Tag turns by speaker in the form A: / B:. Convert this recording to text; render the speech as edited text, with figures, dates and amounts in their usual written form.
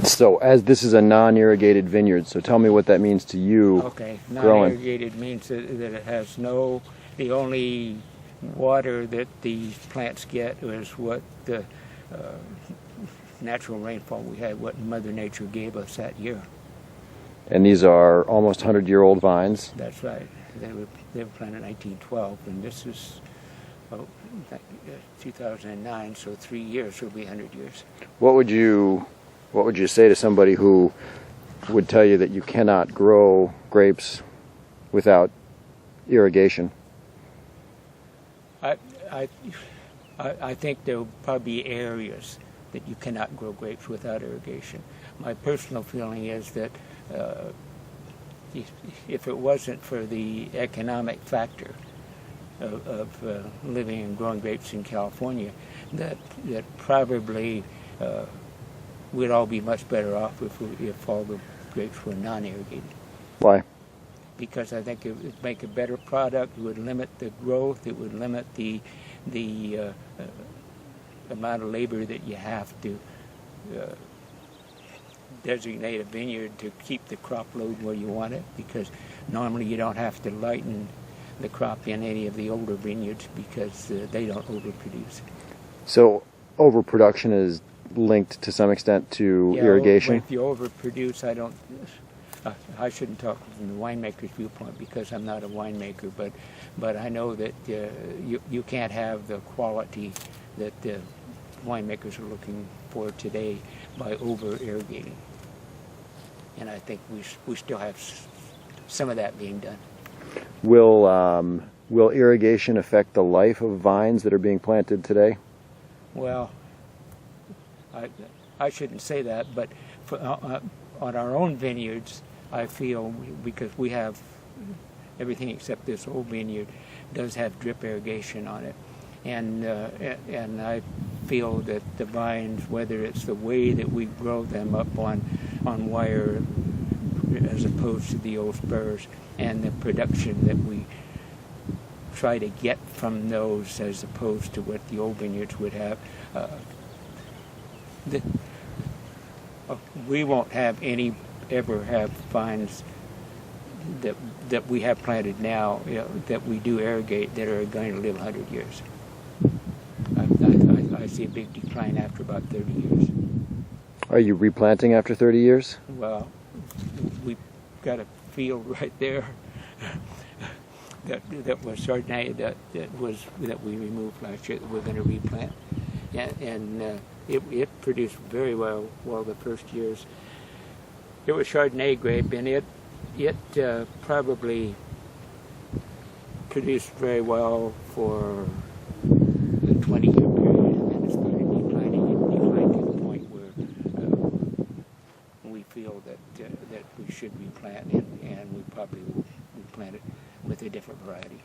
A: So as this is a non-irrigated vineyard, so tell me what that means to you.
B: Okay,
A: growing.
B: non-irrigated means that it has the only water that these plants get is what the natural rainfall we had, what Mother Nature gave us that year.
A: And these are almost 100-year-old vines.
B: That's right. They were planted in 1912, and this is 2009, so 3 years will be 100 years.
A: What would you say to somebody who would tell you that you cannot grow grapes without irrigation?
B: I think there will probably be areas that you cannot grow grapes without irrigation. My personal feeling is that if it wasn't for the economic factor of living and growing grapes in California, that probably we'd all be much better off if all the grapes were non-irrigated.
A: Why?
B: Because I think it would make a better product. It would limit the growth. It would limit the amount of labor that you have to designate a vineyard to keep the crop load where you want it, because normally you don't have to lighten the crop in any of the older vineyards because they don't overproduce.
A: So overproduction is linked to some extent to irrigation?
B: If you overproduce, I shouldn't talk from the winemaker's viewpoint because I'm not a winemaker, but I know that you can't have the quality that the winemakers are looking for today by over-irrigating. And I think we still have some of that being done.
A: Will irrigation affect the life of vines that are being planted today?
B: Well, I shouldn't say that, but on our own vineyards, I feel, because we have everything except this old vineyard does have drip irrigation on it, and I feel that the vines, whether it's the way that we grow them up on wire as opposed to the old spurs, and the production that we try to get from those as opposed to what the old vineyards would have, we won't ever have vines that we have planted now, that we do irrigate, that are going to live 100 years. I see a big decline after about 30 years.
A: Are you replanting after 30 years?
B: Well, we've got a field right there that was Chardonnay that we removed last year that we're going to replant, and it produced very well the first years. It was Chardonnay grape, and it probably produced very well for a 20-year period, and then it started declining. It declined to the point where we feel that we should replant, and we probably will replant it with a different variety.